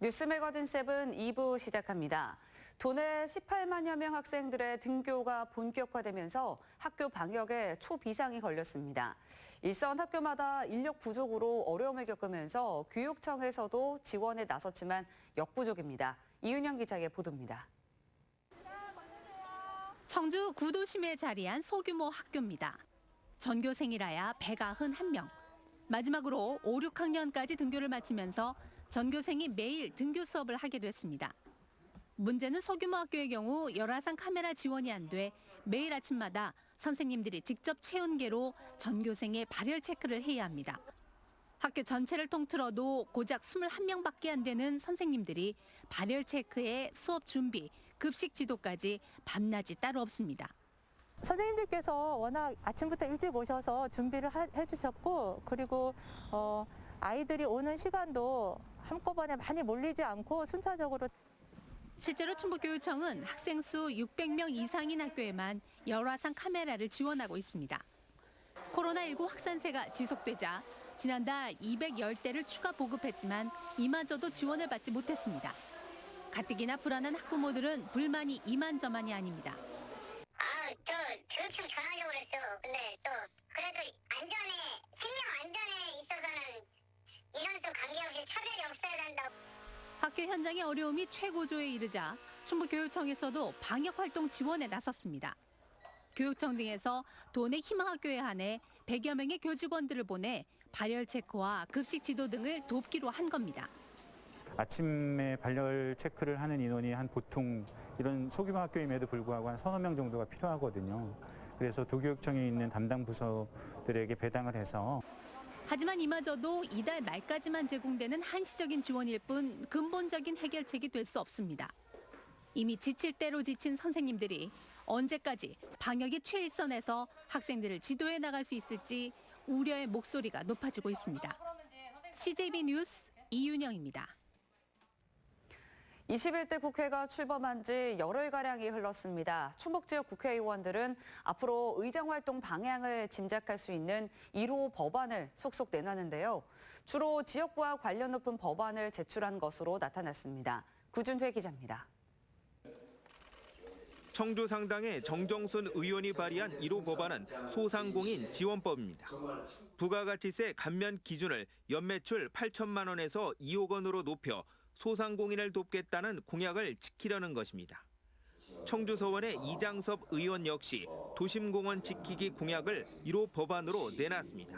뉴스 매거진 7 2부 시작합니다. 도내 18만여 명 학생들의 등교가 본격화되면서 학교 방역에 초비상이 걸렸습니다. 일선 학교마다 인력 부족으로 어려움을 겪으면서 교육청에서도 지원에 나섰지만 역부족입니다. 이윤영 기자의 보도입니다. 청주 구도심에 자리한 소규모 학교입니다. 전교생이라야 191명. 마지막으로 5, 6학년까지 등교를 마치면서 전교생이 매일 등교 수업을 하게 됐습니다. 문제는 소규모 학교의 경우 열화상 카메라 지원이 안 돼 매일 아침마다 선생님들이 직접 체온계로 전교생의 발열 체크를 해야 합니다. 학교 전체를 통틀어도 고작 21명밖에 안 되는 선생님들이 발열 체크에 수업 준비, 급식 지도까지 밤낮이 따로 없습니다. 선생님들께서 워낙 아침부터 일찍 오셔서 준비를 해주셨고, 그리고 아이들이 오는 시간도 한꺼번에 많이 몰리지 않고 순차적으로. 실제로 충북교육청은 학생 수 600명 이상인 학교에만 열화상 카메라를 지원하고 있습니다. 코로나19 확산세가 지속되자 지난달 210대를 추가 보급했지만 이마저도 지원을 받지 못했습니다. 가뜩이나 불안한 학부모들은 불만이 이만저만이 아닙니다. 저 교육청 전화하려고 그랬어. 근데 또 그래도 생명 안전에 있어서는 인원수 관계없이 차별이 없어야 된다고. 학교 현장의 어려움이 최고조에 이르자 충북교육청에서도 방역활동 지원에 나섰습니다. 교육청 등에서 도내 희망학교에 한해 100여 명의 교직원들을 보내 발열 체크와 급식 지도 등을 돕기로 한 겁니다. 아침에 발열 체크를 하는 인원이 보통 이런 소규모 학교임에도 불구하고 한 서너 명 정도가 필요하거든요. 그래서 도교육청에 있는 담당 부서들에게 배당을 해서. 하지만 이마저도 이달 말까지만 제공되는 한시적인 지원일 뿐 근본적인 해결책이 될 수 없습니다. 이미 지칠 대로 지친 선생님들이 언제까지 방역의 최일선에서 학생들을 지도해 나갈 수 있을지 우려의 목소리가 높아지고 있습니다. CJB 뉴스 이윤영입니다. 21대 국회가 출범한 지 열흘가량이 흘렀습니다. 충북 지역 국회의원들은 앞으로 의정활동 방향을 짐작할 수 있는 1호 법안을 속속 내놨는데요. 주로 지역구와 관련 높은 법안을 제출한 것으로 나타났습니다. 구준회 기자입니다. 청주 상당의 정정순 의원이 발의한 1호 법안은 소상공인 지원법입니다. 부가가치세 감면 기준을 연매출 8천만 원에서 2억 원으로 높여 소상공인을 돕겠다는 공약을 지키려는 것입니다. 청주 서원의 이장섭 의원 역시 도심공원 지키기 공약을 1호 법안으로 내놨습니다.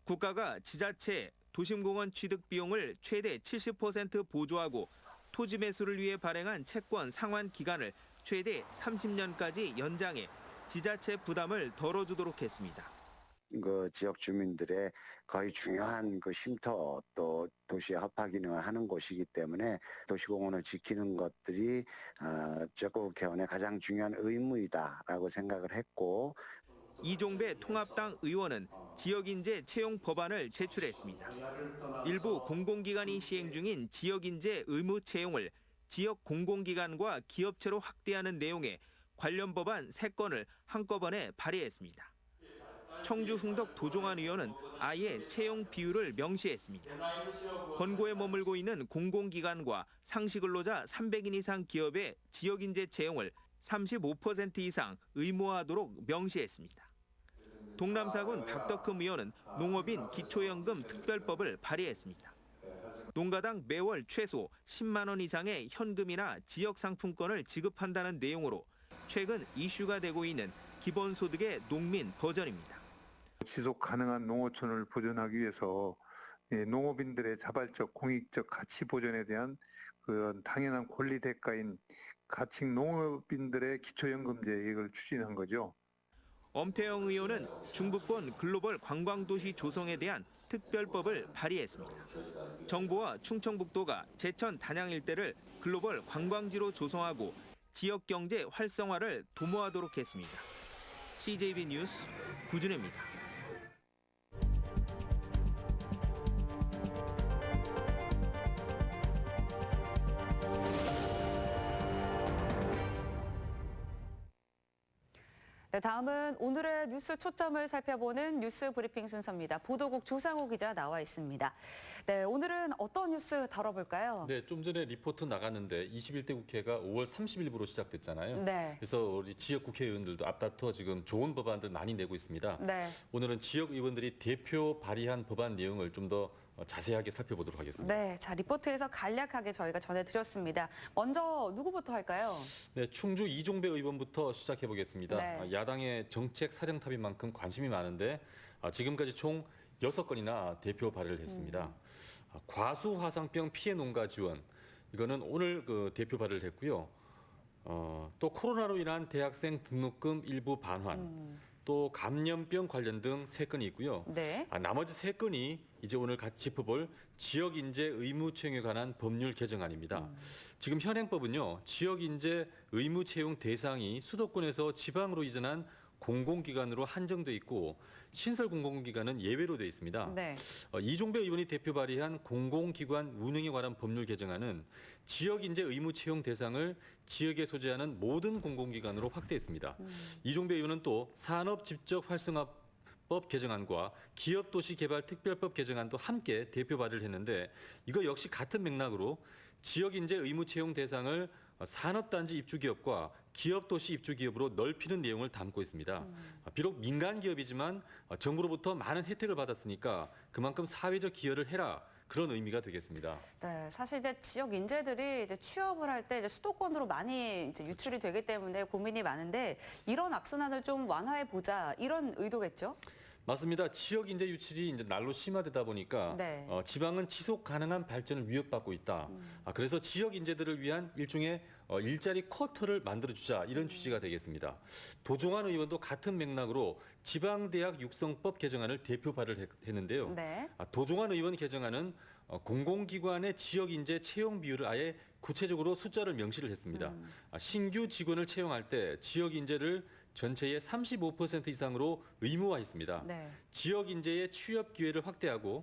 국가가 지자체 도심공원 취득 비용을 최대 70% 보조하고 토지 매수를 위해 발행한 채권 상환 기간을 최대 30년까지 연장해 지자체 부담을 덜어주도록 했습니다. 지역 주민들의 거의 중요한 쉼터 또 도시의 허파 기능을 하는 곳이기 때문에 도시공원을 지키는 것들이 지역구 개헌의 가장 중요한 의무이다라고 생각을 했고. 이종배 통합당 의원은 지역인재 채용 법안을 제출했습니다. 일부 공공기관이 시행 중인 지역인재 의무 채용을 지역 공공기관과 기업체로 확대하는 내용의 관련 법안 3건을 한꺼번에 발의했습니다. 청주 흥덕 도종환 의원은 아예 채용 비율을 명시했습니다. 권고에 머물고 있는 공공기관과 상시근로자 300인 이상 기업의 지역인재 채용을 35% 이상 의무화하도록 명시했습니다. 동남사군 박덕흠 의원은 농업인 기초연금 특별법을 발의했습니다. 농가당 매월 최소 10만 원 이상의 현금이나 지역상품권을 지급한다는 내용으로 최근 이슈가 되고 있는 기본소득의 농민 버전입니다. 지속 가능한 농어촌을 보존하기 위해서 농업인들의 자발적 공익적 가치 보존에 대한 그런 당연한 권리 대가인 가칭 농업인들의 기초연금제 이걸 추진한 거죠. 엄태영 의원은 중부권 글로벌 관광도시 조성에 대한 특별법을 발의했습니다. 정부와 충청북도가 제천 단양 일대를 글로벌 관광지로 조성하고 지역 경제 활성화를 도모하도록 했습니다. CJB 뉴스 구준혜입니다. 네, 다음은 오늘의 뉴스 초점을 살펴보는 뉴스 브리핑 순서입니다. 보도국 조상우 기자 나와 있습니다. 네, 오늘은 어떤 뉴스 다뤄볼까요? 네, 좀 전에 리포트 나갔는데 21대 국회가 5월 30일부로 시작됐잖아요. 네. 그래서 우리 지역 국회의원들도 앞다퉈 지금 좋은 법안들 많이 내고 있습니다. 네. 오늘은 지역 의원들이 대표 발의한 법안 내용을 좀 더 자세하게 살펴보도록 하겠습니다. 네, 자 리포트에서 간략하게 저희가 전해드렸습니다. 먼저 누구부터 할까요? 네, 충주 이종배 의원부터 시작해 보겠습니다. 네. 야당의 정책 사령탑인 만큼 관심이 많은데 지금까지 총 6건이나 대표 발의를 했습니다. 과수화상병 피해 농가 지원, 이거는 오늘 그 대표 발의를 했고요. 또 코로나로 인한 대학생 등록금 일부 반환, 또 감염병 관련 등 3건이 있고요. 네. 나머지 3건이 이제 오늘 같이 짚어볼 지역인재 의무 채용에 관한 법률 개정안입니다. 지금 현행법은요, 지역인재 의무 채용 대상이 수도권에서 지방으로 이전한 공공기관으로 한정돼 있고 신설 공공기관은 예외로 돼 있습니다. 네. 이종배 의원이 대표 발의한 공공기관 운영에 관한 법률 개정안은 지역인재 의무 채용 대상을 지역에 소재하는 모든 공공기관으로 확대했습니다. 이종배 의원은 또 산업집적활성화법 개정안과 기업도시개발특별법 개정안도 함께 대표 발의를 했는데 이거 역시 같은 맥락으로 지역인재 의무 채용 대상을 산업단지 입주기업과 기업도시 입주기업으로 넓히는 내용을 담고 있습니다. 비록 민간기업이지만 정부로부터 많은 혜택을 받았으니까 그만큼 사회적 기여를 해라. 그런 의미가 되겠습니다. 네, 사실 이제 지역 인재들이 이제 취업을 할 때 수도권으로 많이 이제 유출이 되기 때문에 고민이 많은데 이런 악순환을 좀 완화해 보자 이런 의도겠죠? 맞습니다. 지역 인재 유출이 이제 날로 심화되다 보니까 네. 지방은 지속 가능한 발전을 위협받고 있다. 그래서 지역 인재들을 위한 일종의 일자리 쿼터를 만들어주자 이런 취지가 되겠습니다. 도종환 의원도 같은 맥락으로 지방대학 육성법 개정안을 대표 발의를 했는데요. 네. 도종환 의원 개정안은 공공기관의 지역 인재 채용 비율을 아예 구체적으로 숫자를 명시를 했습니다. 신규 직원을 채용할 때 지역 인재를 전체의 35% 이상으로 의무화했습니다. 네. 지역 인재의 취업 기회를 확대하고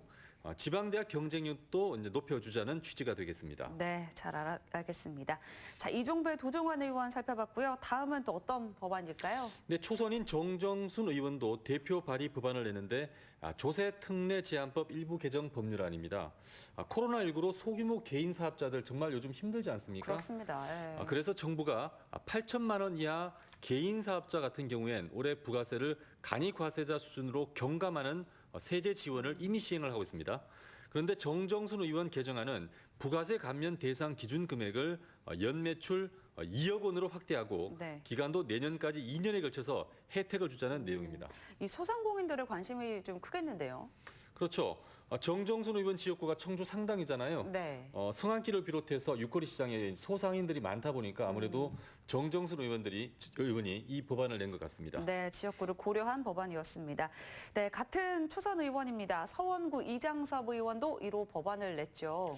지방대학 경쟁력도 이제 높여주자는 취지가 되겠습니다. 네, 잘 알겠습니다. 자, 이종배 도종환 의원 살펴봤고요. 다음은 또 어떤 법안일까요? 네, 초선인 정정순 의원도 대표 발의 법안을 내는데 조세 특례 제한법 일부 개정 법률안입니다. 코로나19로 소규모 개인 사업자들 정말 요즘 힘들지 않습니까? 그렇습니다. 예. 그래서 정부가 8천만 원 이하 개인 사업자 같은 경우엔 올해 부가세를 간이과세자 수준으로 경감하는 세제 지원을 이미 시행을 하고 있습니다. 그런데 정정순 의원 개정안은 부가세 감면 대상 기준 금액을 연매출 2억 원으로 확대하고 네. 기간도 내년까지 2년에 걸쳐서 혜택을 주자는 내용입니다. 이 소상공인들의 관심이 좀 크겠는데요. 그렇죠. 정정순 의원 지역구가 청주 상당이잖아요. 네. 성안길을 비롯해서 육거리 시장에 소상인들이 많다 보니까 아무래도 정정순 의원이 이 법안을 낸 것 같습니다. 네, 지역구를 고려한 법안이었습니다. 네, 같은 초선 의원입니다. 서원구 이장섭 의원도 1호 법안을 냈죠.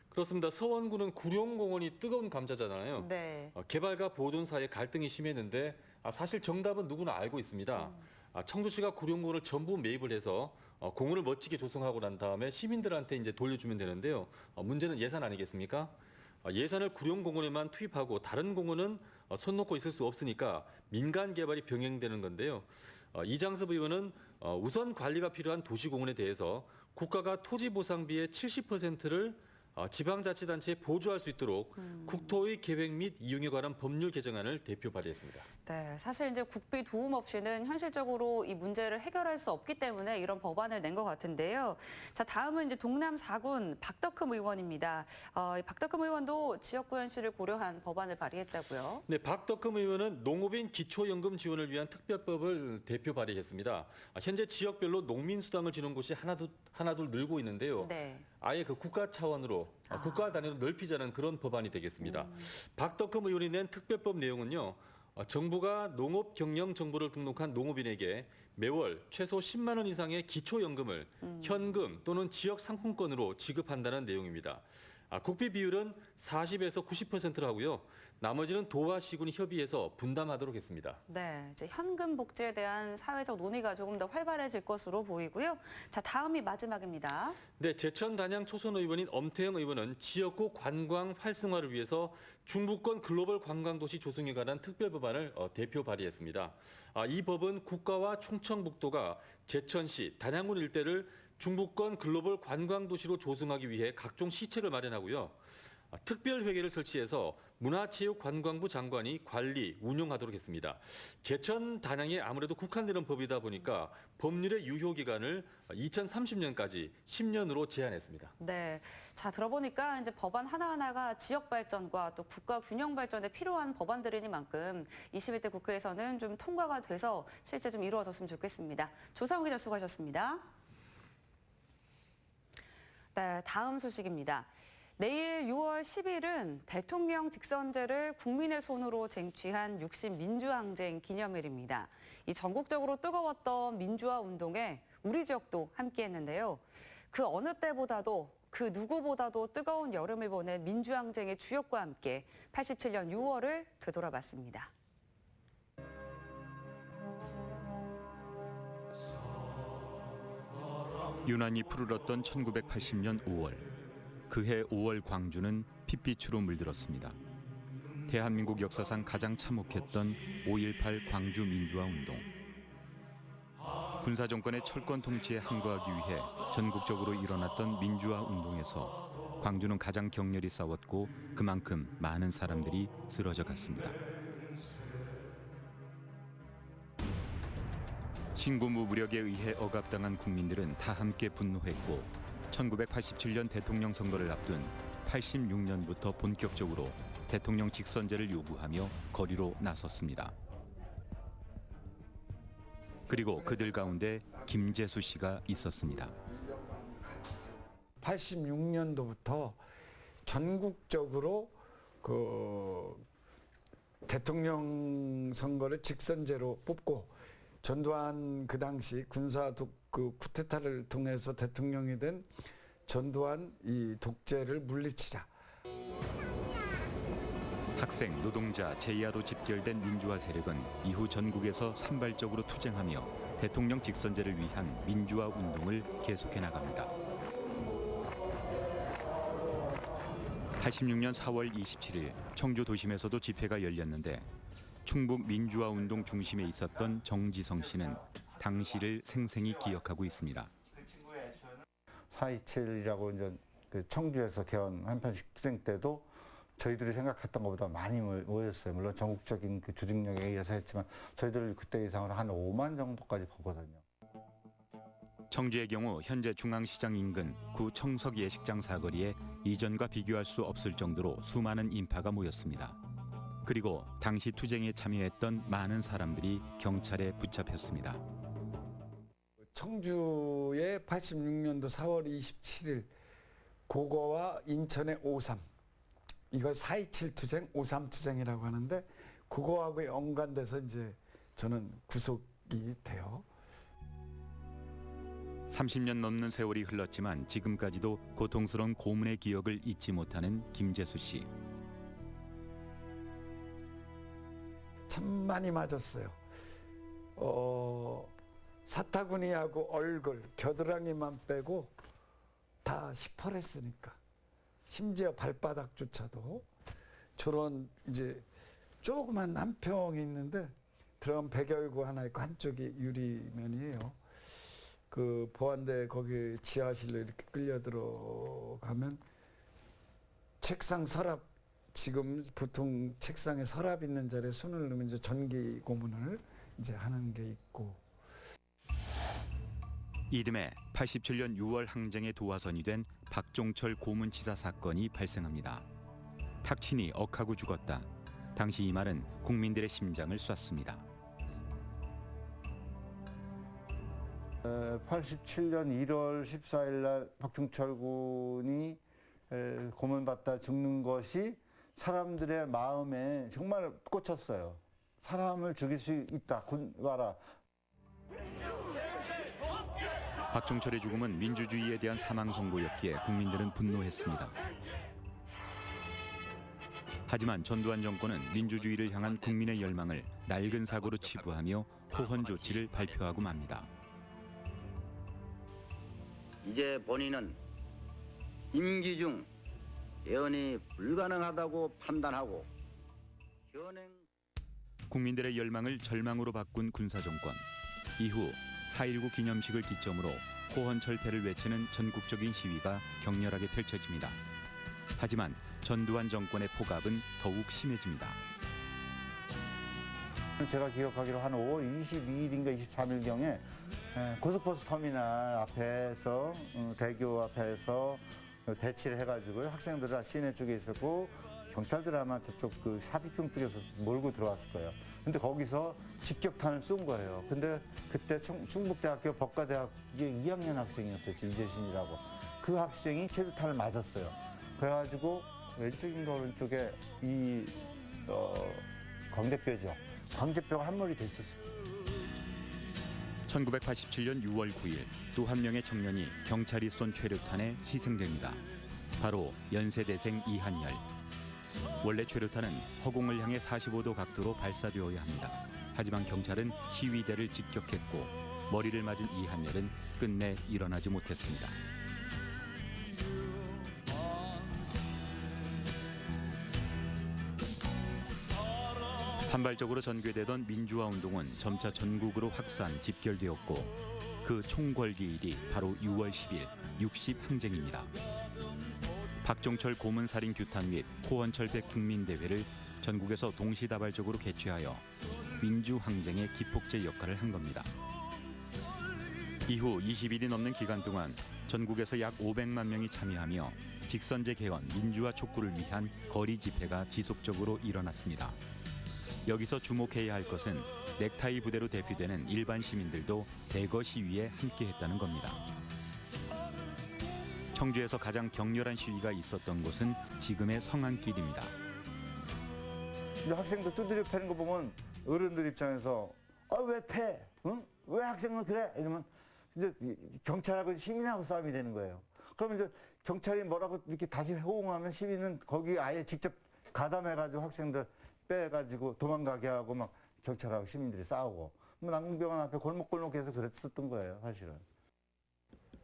그렇습니다. 서원구는 구룡공원이 뜨거운 감자잖아요. 네. 개발과 보존 사이에 갈등이 심했는데 사실 정답은 누구나 알고 있습니다. 청주시가 구룡공원을 전부 매입을 해서 공원을 멋지게 조성하고 난 다음에 시민들한테 이제 돌려주면 되는데요. 문제는 예산 아니겠습니까? 예산을 구룡공원에만 투입하고 다른 공원은 손 놓고 있을 수 없으니까 민간 개발이 병행되는 건데요. 이장섭 의원은 우선 관리가 필요한 도시공원에 대해서 국가가 토지보상비의 70%를 지방자치단체에 보조할 수 있도록 국토의 계획 및 이용에 관한 법률 개정안을 대표 발의했습니다. 네, 사실 이제 국비 도움 없이는 현실적으로 이 문제를 해결할 수 없기 때문에 이런 법안을 낸 것 같은데요. 자, 다음은 이제 동남 4군 박덕흠 의원입니다. 이 박덕흠 의원도 지역구 현실을 고려한 법안을 발의했다고요. 네, 박덕흠 의원은 농업인 기초연금 지원을 위한 특별법을 대표 발의했습니다. 현재 지역별로 농민수당을 주는 곳이 하나둘 늘고 있는데요. 네. 아예 그 국가 차원으로 국가 단위로 넓히자는 그런 법안이 되겠습니다. 박덕흠 의원이 낸 특별법 내용은요. 정부가 농업 경영 정보를 등록한 농업인에게 매월 최소 10만 원 이상의 기초연금을 현금 또는 지역 상품권으로 지급한다는 내용입니다. 국비 비율은 40에서 90%라고요. 나머지는 도와 시군이 협의해서 분담하도록 했습니다. 네, 이제 현금 복지에 대한 사회적 논의가 조금 더 활발해질 것으로 보이고요. 자, 다음이 마지막입니다. 네, 제천 단양 초선 의원인 엄태영 의원은 지역구 관광 활성화를 위해서 중부권 글로벌 관광도시 조성에 관한 특별법안을 대표 발의했습니다. 이 법은 국가와 충청북도가 제천시, 단양군 일대를 중부권 글로벌 관광도시로 조성하기 위해 각종 시책을 마련하고요. 특별회계를 설치해서 문화체육관광부 장관이 관리, 운영하도록 했습니다. 제천, 단양에 아무래도 국한되는 법이다 보니까 법률의 유효기간을 2030년까지 10년으로 제한했습니다. 네, 자 들어보니까 이제 법안 하나하나가 지역 발전과 또 국가 균형 발전에 필요한 법안들이니만큼 21대 국회에서는 좀 통과가 돼서 실제 좀 이루어졌으면 좋겠습니다. 조상우 기자 수고하셨습니다. 네, 다음 소식입니다. 내일 6월 10일은 대통령 직선제를 국민의 손으로 쟁취한 60민주항쟁 기념일입니다. 이 전국적으로 뜨거웠던 민주화 운동에 우리 지역도 함께했는데요. 그 어느 때보다도 그 누구보다도 뜨거운 여름을 보낸 민주항쟁의 주역과 함께 87년 6월을 되돌아봤습니다. 유난히 푸르렀던 1980년 5월. 그해 5월 광주는 핏빛으로 물들었습니다. 대한민국 역사상 가장 참혹했던 5.18 광주 민주화 운동. 군사정권의 철권 통치에 항거하기 위해 전국적으로 일어났던 민주화 운동에서 광주는 가장 격렬히 싸웠고 그만큼 많은 사람들이 쓰러져 갔습니다. 신군부 무력에 의해 억압당한 국민들은 다 함께 분노했고 1987년 대통령 선거를 앞둔 86년부터 본격적으로 대통령 직선제를 요구하며 거리로 나섰습니다. 그리고 그들 가운데 김재수 씨가 있었습니다. 86년도부터 전국적으로 대통령 선거를 직선제로 뽑고 전두환 그 당시 군사 쿠데타를 통해서 대통령이 된 전두환 이 독재를 물리치자. 학생, 노동자, 제2야로 집결된 민주화 세력은 이후 전국에서 산발적으로 투쟁하며 대통령 직선제를 위한 민주화 운동을 계속해 나갑니다. 86년 4월 27일 청주 도심에서도 집회가 열렸는데 충북 민주화 운동 중심에 있었던 정지성 씨는 당시를 생생히 기억하고 있습니다. 4.27이라고 이제 그 청주에서 개헌 한편식 투쟁 때도 저희들이 생각했던 것보다 많이 모였어요. 물론 전국적인 그 조직력에 의해서 했지만 저희들 그때 이상으로 한 5만 정도까지 보거든요. 청주의 경우 현재 중앙시장 인근 구 청석 예식장 사거리에 이전과 비교할 수 없을 정도로 수많은 인파가 모였습니다. 그리고 당시 투쟁에 참여했던 많은 사람들이 경찰에 붙잡혔습니다. 청주의 86년도 4월 27일 고거와 인천의 5.3 이걸 4.27 투쟁, 5.3 투쟁이라고 하는데 그거하고 연관돼서 이제 저는 구속이 돼요. 30년 넘는 세월이 흘렀지만 지금까지도 고통스러운 고문의 기억을 잊지 못하는 김재수 씨. 참 많이 맞았어요. 사타구니하고 얼굴, 겨드랑이만 빼고 다 시퍼랬으니까. 심지어 발바닥조차도 저런 이제 조그만 남평이 있는데 들어가면 백열구 하나 있고 한쪽이 유리면이에요. 그 보안대 거기 지하실로 이렇게 끌려 들어가면 책상 서랍 지금 보통 책상에 서랍 있는 자리에 손을 넣으면 이제 전기 고문을 이제 하는 게 있고. 이듬해 87년 6월 항쟁의 도화선이 된 박종철 고문치사 사건이 발생합니다. 탁친이 억하고 죽었다. 당시 이 말은 국민들의 심장을 쐈습니다. 87년 1월 14일 날 박종철 군이 고문받다 죽는 것이 사람들의 마음에 정말 꽂혔어요. 사람을 죽일 수 있다. 군 와라. 박종철의 죽음은 민주주의에 대한 사망 선고였기에 국민들은 분노했습니다. 하지만 전두환 정권은 민주주의를 향한 국민의 열망을 낡은 사고로 치부하며 호헌 조치를 발표하고 맙니다. 이제 본인은 임기 중 개헌이 불가능하다고 판단하고 현행 국민들의 열망을 절망으로 바꾼 군사정권. 이후 4.19 기념식을 기점으로 호헌 철폐를 외치는 전국적인 시위가 격렬하게 펼쳐집니다. 하지만 전두환 정권의 포갑은 더욱 심해집니다. 제가 기억하기로 한 5월 22일인가 23일경에 고속버스 터미널 앞에서 대교 앞에서 배치를 해가지고 학생들은 시내 쪽에 있었고 경찰들 아마 저쪽 그 사직동 쪽에서 몰고 들어왔을 거예요. 근데 거기서 직격탄을 쏜 거예요. 근데 그때 충북대학교 법과대학 2학년 학생이었어요. 이재신이라고. 그 학생이 체류탄을 맞았어요. 그래가지고 왼쪽인가 오른쪽에 이 광대뼈죠. 광대뼈가 한 머리 됐었어요. 1987년 6월 9일 또 한 명의 청년이 경찰이 쏜 최루탄에 희생됩니다. 바로 연세대생 이한열. 원래 최루탄은 허공을 향해 45도 각도로 발사되어야 합니다. 하지만 경찰은 시위대를 직격했고 머리를 맞은 이한열은 끝내 일어나지 못했습니다. 산발적으로 전개되던 민주화 운동은 점차 전국으로 확산, 집결되었고 그 총궐기일이 바로 6월 10일 60항쟁입니다. 박종철 고문살인 규탄 및 호헌철폐 국민대회를 전국에서 동시다발적으로 개최하여 민주항쟁의 기폭제 역할을 한 겁니다. 이후 20일이 넘는 기간 동안 전국에서 약 500만 명이 참여하며 직선제 개헌, 민주화 촉구를 위한 거리 집회가 지속적으로 일어났습니다. 여기서 주목해야 할 것은 넥타이 부대로 대표되는 일반 시민들도 대거 시위에 함께했다는 겁니다. 청주에서 가장 격렬한 시위가 있었던 곳은 지금의 성안길입니다. 근데 학생들 두드려 패는 거 보면 어른들 입장에서 왜 패? 응? 왜 학생은 그래? 이러면 이제 경찰하고 시민하고 싸움이 되는 거예요. 그러면 이제 경찰이 뭐라고 이렇게 다시 호응하면 시민은 거기 아예 직접 가담해가지고 학생들 빼가지고 도망가게 하고 막 경찰하고 시민들이 싸우고 뭐 남궁병원 앞에 골목골목에서 그랬었던 거예요, 사실은.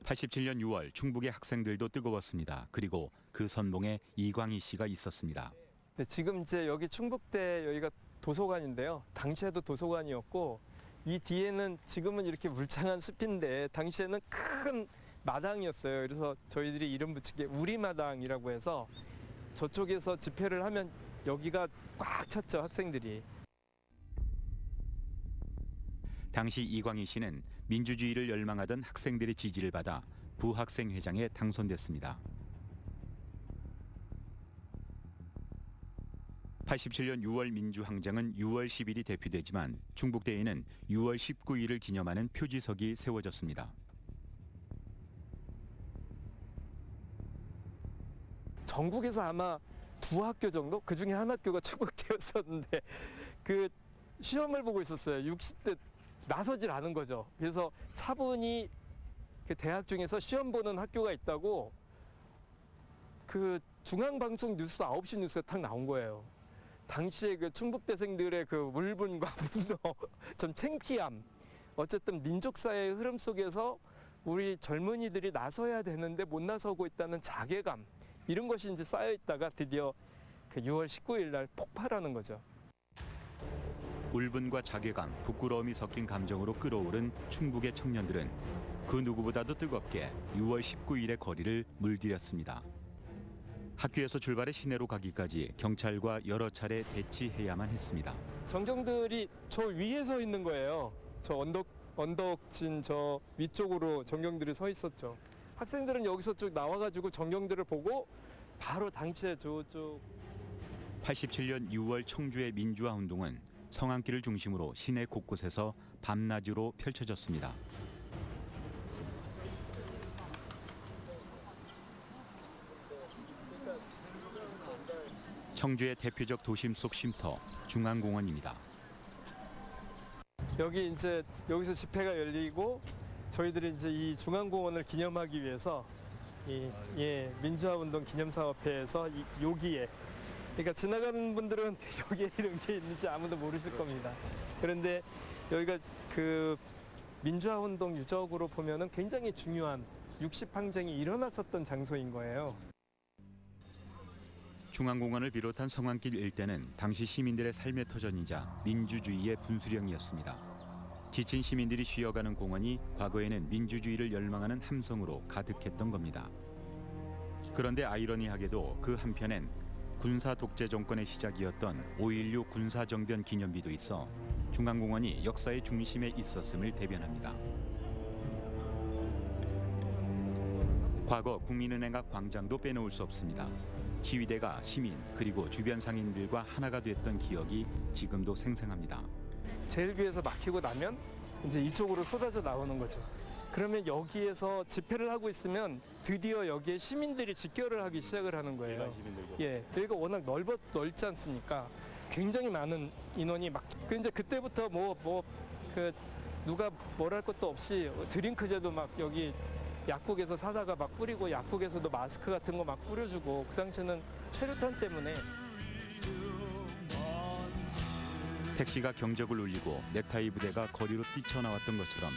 87년 6월 충북의 학생들도 뜨거웠습니다. 그리고 그 선봉에 이광희 씨가 있었습니다. 네, 지금 이제 여기 충북대 여기가 도서관인데요. 당시에도 도서관이었고 이 뒤에는 지금은 이렇게 울창한 숲인데 당시에는 큰 마당이었어요. 그래서 저희들이 이름 붙인 게 우리마당이라고 해서 저쪽에서 집회를 하면 여기가 꽉 찼죠, 학생들이. 당시 이광희 씨는 민주주의를 열망하던 학생들의 지지를 받아 부학생회장에 당선됐습니다. 87년 6월 민주항쟁은 6월 10일이 대표되지만 충북대에는 6월 19일을 기념하는 표지석이 세워졌습니다. 전국에서 아마 2학교 정도? 그 중에 한 학교가 충북대였었는데 그 시험을 보고 있었어요. 60대 나서질 않은 거죠. 그래서 차분히 그 대학 중에서 시험 보는 학교가 있다고 그 중앙방송 뉴스 9시 뉴스에 탁 나온 거예요. 당시에 그 충북대생들의 그 울분과 분노, 좀 창피함, 어쨌든 민족사회의 흐름 속에서 우리 젊은이들이 나서야 되는데 못 나서고 있다는 자괴감, 이런 것이 이제 쌓여있다가 드디어 그 6월 19일 날 폭발하는 거죠. 울분과 자괴감, 부끄러움이 섞인 감정으로 끓어오른 충북의 청년들은 그 누구보다도 뜨겁게 6월 19일의 거리를 물들였습니다. 학교에서 출발해 시내로 가기까지 경찰과 여러 차례 대치해야만 했습니다. 정경들이 저 위에 서 있는 거예요. 저 언덕진 저 위쪽으로 정경들이 서 있었죠. 학생들은 여기서 쭉 나와가지고 정경들을 보고 바로 당시에 저쪽 87년 6월 청주의 민주화 운동은 성안길을 중심으로 시내 곳곳에서 밤낮으로 펼쳐졌습니다. 청주의 대표적 도심 속 쉼터 중앙공원입니다. 여기 이제 여기서 집회가 열리고 저희들이 이제 이 중앙공원을 기념하기 위해서 민주화운동 기념사업회에서 여기에 그러니까 지나가는 분들은 여기에 이런 게 있는지 아무도 모르실 겁니다. 그런데 여기가 그 민주화 운동 유적으로 보면은 굉장히 중요한 60항쟁이 일어났었던 장소인 거예요. 중앙공원을 비롯한 성안길 일대는 당시 시민들의 삶의 터전이자 민주주의의 분수령이었습니다. 지친 시민들이 쉬어가는 공원이 과거에는 민주주의를 열망하는 함성으로 가득했던 겁니다. 그런데 아이러니하게도 그 한편엔 군사 독재 정권의 시작이었던 5.16 군사정변 기념비도 있어 중앙공원이 역사의 중심에 있었음을 대변합니다. 과거 국민은행 앞 광장도 빼놓을 수 없습니다. 시위대가 시민 그리고 주변 상인들과 하나가 됐던 기억이 지금도 생생합니다. 제일 위에서 막히고 나면 이제 이쪽으로 쏟아져 나오는 거죠. 그러면 여기에서 집회를 하고 있으면 드디어 여기에 시민들이 집결을 하기 시작을 하는 거예요. 예, 여기가 워낙 넓지 않습니까? 굉장히 많은 인원이 막 이제 그때부터 그 누가 뭘 할 것도 없이 드링크제도 막 여기 약국에서 사다가 막 뿌리고 약국에서도 마스크 같은 거 막 뿌려주고 그 당시에는 최루탄 때문에 택시가 경적을 울리고 넥타이 부대가 거리로 뛰쳐나왔던 것처럼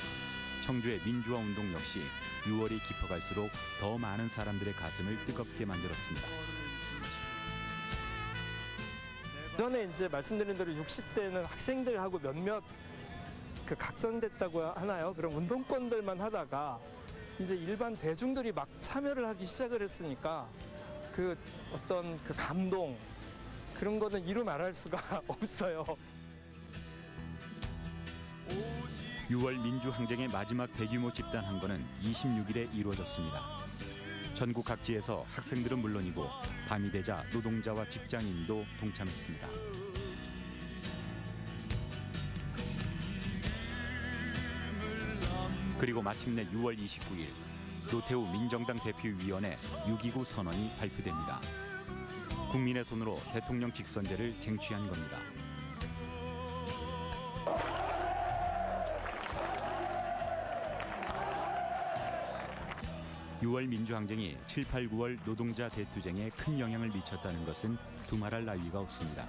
청주의 민주화 운동 역시 6월이 깊어갈수록 더 많은 사람들의 가슴을 뜨겁게 만들었습니다. 전에 이제 말씀드린 대로 60대는 학생들하고 몇몇 그 각선됐다고 하나요? 그런 운동권들만 하다가 이제 일반 대중들이 막 참여를 하기 시작을 했으니까 그 어떤 그 감동 그런 거는 이루 말할 수가 없어요. 6월 민주항쟁의 마지막 대규모 집단 항거는 26일에 이루어졌습니다. 전국 각지에서 학생들은 물론이고 밤이 되자 노동자와 직장인도 동참했습니다. 그리고 마침내 6월 29일 노태우 민정당 대표위원회 6.29 선언이 발표됩니다. 국민의 손으로 대통령 직선제를 쟁취한 겁니다. 6월 민주항쟁이 7, 8, 9월 노동자 대투쟁에 큰 영향을 미쳤다는 것은 두말할 나위가 없습니다.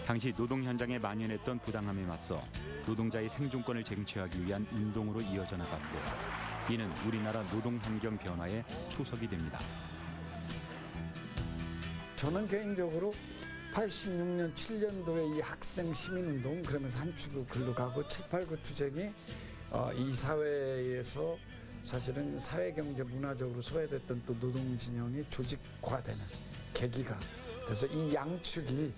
당시 노동 현장에 만연했던 부당함에 맞서 노동자의 생존권을 쟁취하기 위한 운동으로 이어져 나갔고 이는 우리나라 노동 환경 변화의 초석이 됩니다. 저는 개인적으로 86년 7년도에 이 학생 시민운동 그러면서 한 축으로 글로 가고 7, 8, 9 투쟁이 이 사회에서 사실은 사회, 경제, 문화적으로 소외됐던 또 노동 진영이 조직화되는 계기가 그래서 이 양축이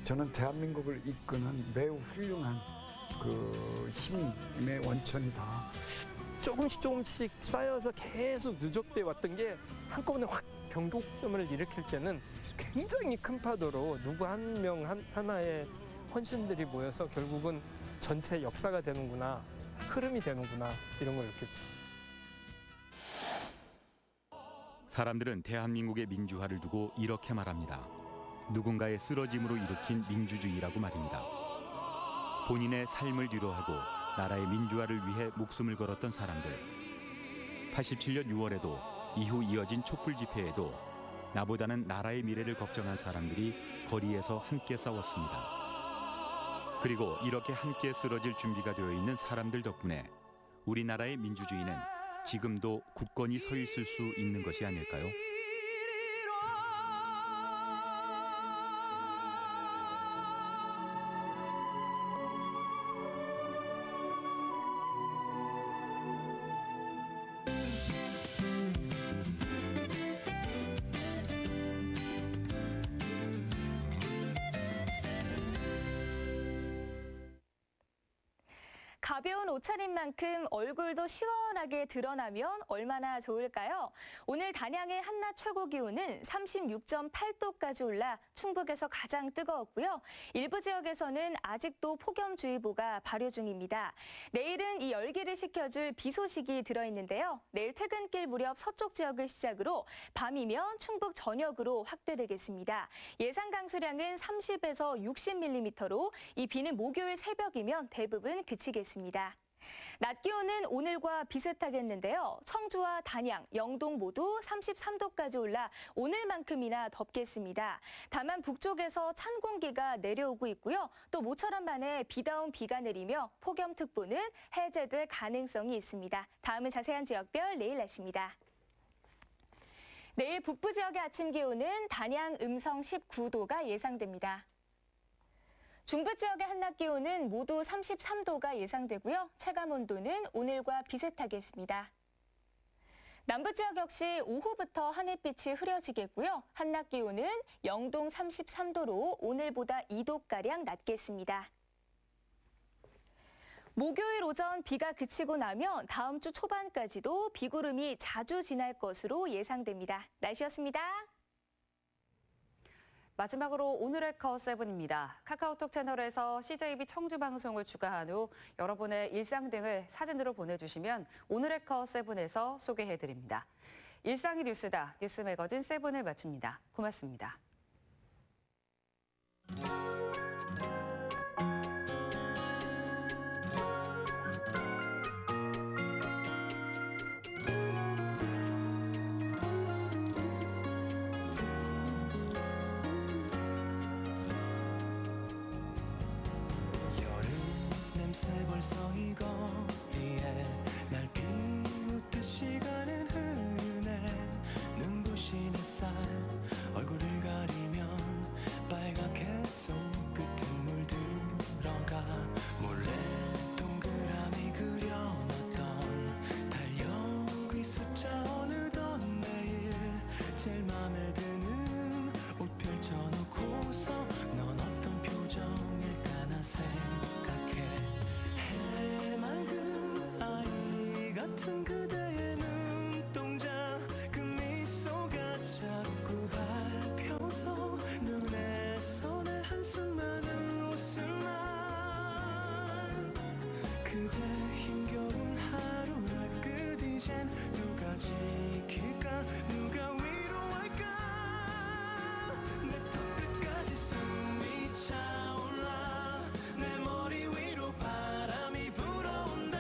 저는 대한민국을 이끄는 매우 훌륭한 그 힘의 원천이다. 조금씩 쌓여서 계속 누적돼 왔던 게 한꺼번에 확 변곡점을 일으킬 때는 굉장히 큰 파도로 누구 한 명 하나의 헌신들이 모여서 결국은 전체 역사가 되는구나, 흐름이 되는구나 이런 걸 느꼈죠. 사람들은 대한민국의 민주화를 두고 이렇게 말합니다. 누군가의 쓰러짐으로 일으킨 민주주의라고 말입니다. 본인의 삶을 뒤로하고 나라의 민주화를 위해 목숨을 걸었던 사람들. 87년 6월에도 이후 이어진 촛불 집회에도 나보다는 나라의 미래를 걱정한 사람들이 거리에서 함께 싸웠습니다. 그리고 이렇게 함께 쓰러질 준비가 되어 있는 사람들 덕분에 우리나라의 민주주의는 지금도 굳건히 서 있을 수 있는 것이 아닐까요? 가벼운 옷차림 만큼 얼굴도 시원하게 드러나면 얼마나 좋을까요? 오늘 단양의 한낮 최고 기온은 36.8도까지 올라 충북에서 가장 뜨거웠고요. 일부 지역에서는 아직도 폭염주의보가 발효 중입니다. 내일은 이 열기를 식혀줄 비 소식이 들어있는데요. 내일 퇴근길 무렵 서쪽 지역을 시작으로 밤이면 충북 전역으로 확대되겠습니다. 예상 강수량은 30에서 60mm로 이 비는 목요일 새벽이면 대부분 그치겠습니다. 낮 기온은 오늘과 비슷하겠는데요. 청주와 단양, 영동 모두 33도까지 올라 오늘만큼이나 덥겠습니다. 다만 북쪽에서 찬 공기가 내려오고 있고요. 또 모처럼 만에 비다운 비가 내리며 폭염특보는 해제될 가능성이 있습니다. 다음은 자세한 지역별 내일 날씨입니다. 내일 북부 지역의 아침 기온은 단양, 음성 19도가 예상됩니다. 중부 지역의 한낮 기온은 모두 33도가 예상되고요. 체감 온도는 오늘과 비슷하겠습니다. 남부 지역 역시 오후부터 하늘빛이 흐려지겠고요. 한낮 기온은 영동 33도로 오늘보다 2도가량 낮겠습니다. 목요일 오전 비가 그치고 나면 다음 주 초반까지도 비구름이 자주 지날 것으로 예상됩니다. 날씨였습니다. 마지막으로 오늘의 커7입니다. 카카오톡 채널에서 CJB 청주 방송을 추가한 후 여러분의 일상 등을 사진으로 보내주시면 오늘의 커7에서 소개해드립니다. 일상이 뉴스다. 뉴스 매거진 7을 마칩니다. 고맙습니다. 벌써 이 거리에 날 비웃듯이 가는 흐네 눈부신 햇살 얼굴을 가리면 빨갛게 손끝은 물들어가 몰래 동그라미 그려놨던 달력 위 숫자 어느덧 내일 제일 맘에 드는 옷 펼쳐놓고서 넌 어떤 표정일까 생각해 해맑은 아이 같은 그대의 눈동자 그 미소가 자꾸 밟혀서 눈에서 내 한숨만은 웃음만 그대 힘겨운 하루의 끝 이젠 누가 지킬까 누가 위로할까 내 턱끝까지 숨이 차올라 내 머리 위로 바람이 불어온다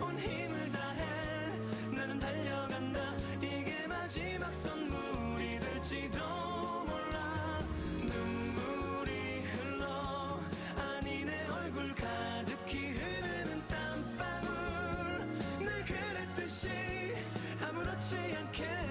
온 힘을 다해 나는 달려간다 이게 마지막 선물이 될지도 몰라 눈물이 흘러 아니 내 얼굴 가득히 흐르는 땀방울 늘 그랬듯이 아무렇지 않게